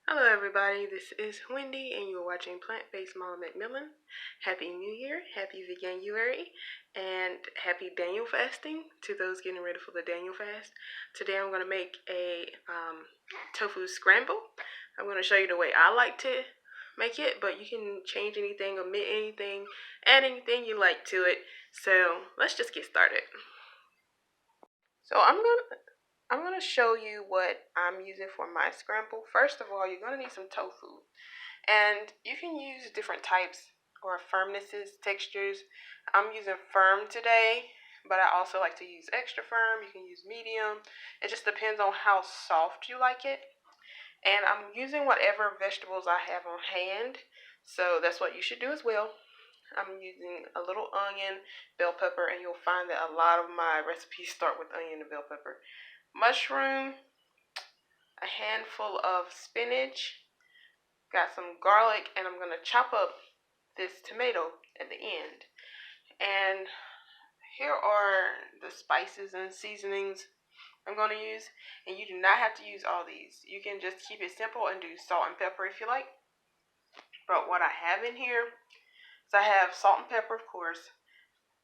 Hello everybody, this is Wendy and you're watching Plant-Based Mama Macmillan. Happy New Year, Happy Veganuary, and Happy Daniel Fasting to those getting ready for the Daniel Fast. Today I'm going to make a Tofu Scramble. I'm going to show you the way I like to make it, but you can change anything, omit anything, add anything you like to it. So let's just get started. So I'm going to show you what I'm using for my scramble. First of all, you're going to need some tofu. And you can use different types or firmnesses, textures. I'm using firm today, but I also like to use extra firm. You can use medium. It just depends on how soft you like it. And I'm using whatever vegetables I have on hand. So that's what you should do as well. I'm using a little onion, bell pepper, and you'll find that a lot of my recipes start with onion and bell pepper. Mushroom, a handful of spinach, got some garlic, and I'm going to chop up this tomato at the end. And here are the spices and seasonings I'm going to use. And you do not have to use all these. You can just keep it simple and do salt and pepper if you like. But what I have in here is I have salt and pepper, of course.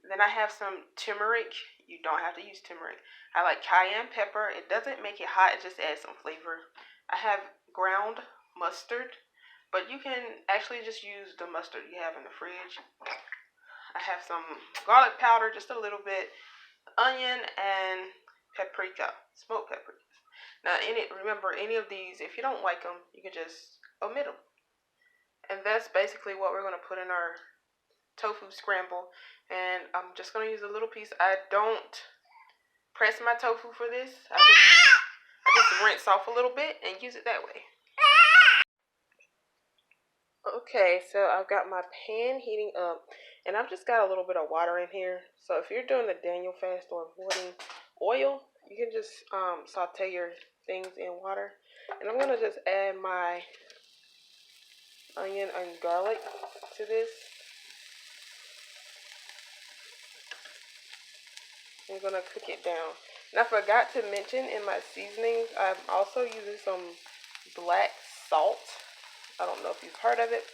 Then I have some turmeric. You don't have to use turmeric. I like cayenne pepper. It doesn't make it hot. It just adds some flavor. I have ground mustard, but you can actually just use the mustard you have in the fridge. I have some garlic powder, just a little bit, onion, and paprika, smoked paprika. Now, remember, any of these, if you don't like them, you can just omit them. And that's basically what we're going to put in our tofu scramble. And I'm just going to use a little piece. I don't press my tofu for this. I just rinse off a little bit and use it that way. Okay, so I've got my pan heating up, and I've just got a little bit of water in here. So if you're doing the Daniel fast or avoiding oil, you can just saute your things in water. And I'm going to just add my onion and garlic to this. I'm going to cook it down. And I forgot to mention in my seasonings, I'm also using some black salt. I don't know if you've heard of it.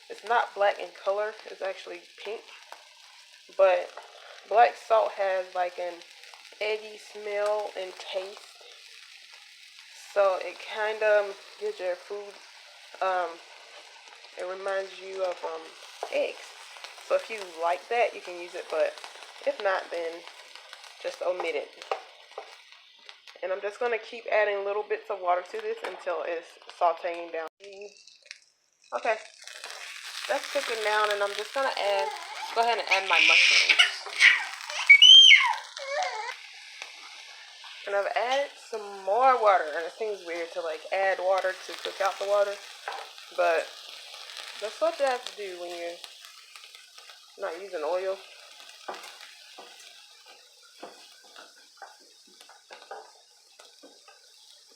It's not black in color. It's actually pink. But black salt has like an eggy smell and taste. So it kind of gives your food, it reminds you of eggs. So if you like that, you can use it. But if not, then just omit it. And I'm just going to keep adding little bits of water to this until it's sauteing down. Okay, that's cooking down, and I'm just going to go ahead and add my mushrooms. And I've added some more water, and it seems weird to like add water to cook out the water, but that's what you have to do when you're not using oil.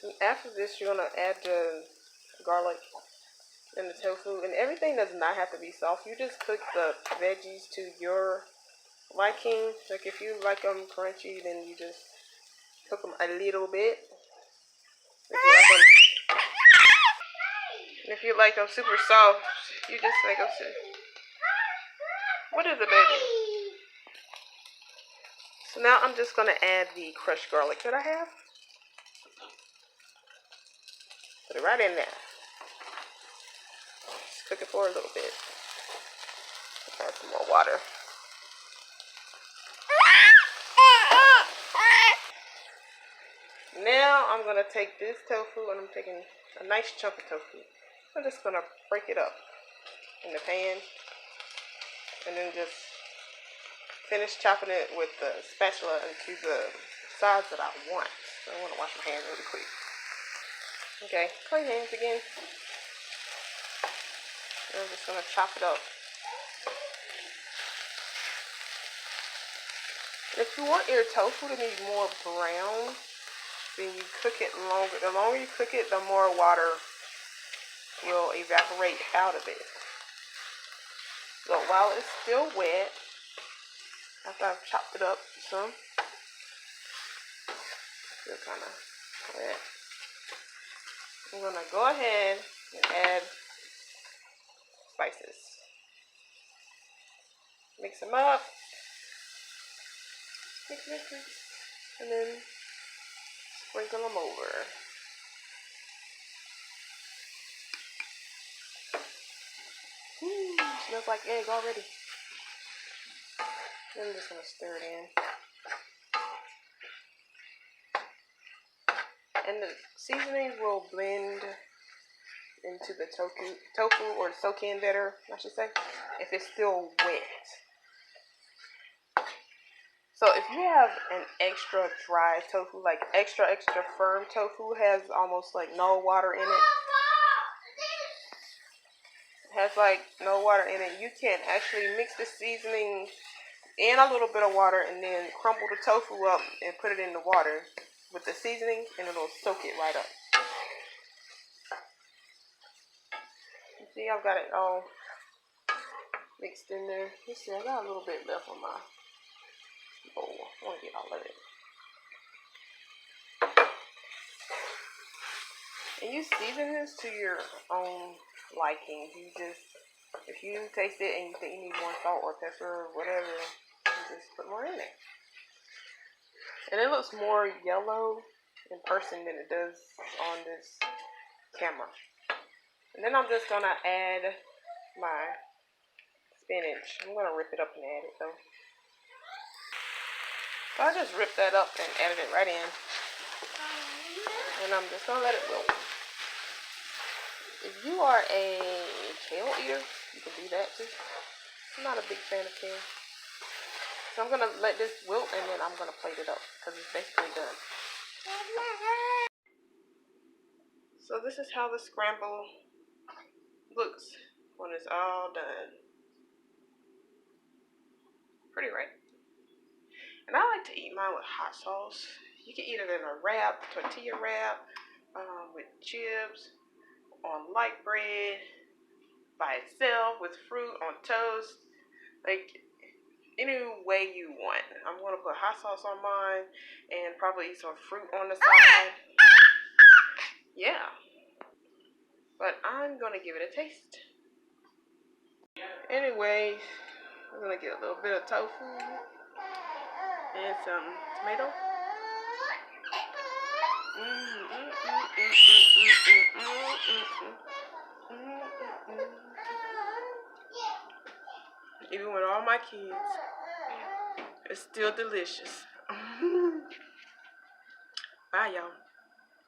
And after this, you're going to add the garlic and the tofu, and everything does not have to be soft. You just cook the veggies to your liking. Like if you like them crunchy, then you just cook them a little bit. If you like them super soft, you just like them. What is it, baby? So now I'm just going to add the crushed garlic that I have. Put it right in there. Just cook it for a little bit. Add some more water. Now I'm going to take this tofu, and I'm taking a nice chunk of tofu. I'm just going to break it up in the pan, and then just finish chopping it with the spatula into the size that I want. So I want to wash my hands really quick. Okay, clean hands again. And I'm just going to chop it up. If you want your tofu to be more brown, then you cook it longer. The longer you cook it, the more water will evaporate out of it. So while it's still wet, after I've chopped it up some, still kind of wet, I'm going to go ahead and add spices. Mix them up. Mix. And then sprinkle them over. Smells like egg already. Then I'm just gonna stir it in. And the seasonings will blend into the tofu, or soak in better, I should say, if it's still wet. So if you have an extra dry tofu, like extra firm tofu, has almost like no water in it. Has like no water in it. You can actually mix the seasoning in a little bit of water and then crumble the tofu up and put it in the water with the seasoning, and it'll soak it right up. You see, I've got it all mixed in there. You see, I got a little bit left on my bowl. I want to get all of it. And you season this to your own liking. You just, if you taste it and you think you need more salt or pepper or whatever, you just put more in it. And it looks more yellow in person than it does on this camera. And then I'm just gonna add my spinach. I'm gonna rip it up and add it though. So I just ripped that up and added it right in. And I'm just gonna let it wilt. If you are a kale eater, you can do that too. I'm not a big fan of kale. So I'm gonna let this wilt and then I'm gonna plate it up because it's basically done. So this is how the scramble looks when it's all done. Pretty, right? And I like to eat mine with hot sauce. You can eat it in a wrap, tortilla wrap, with chips, on light bread, by itself, with fruit, on toast. Like, any way you want. I'm going to put hot sauce on mine and probably eat some fruit on the side. Yeah. But I'm going to give it a taste. Anyway, I'm going to get a little bit of tofu and some tomato. Even with all my kids, it's still delicious. Bye, y'all.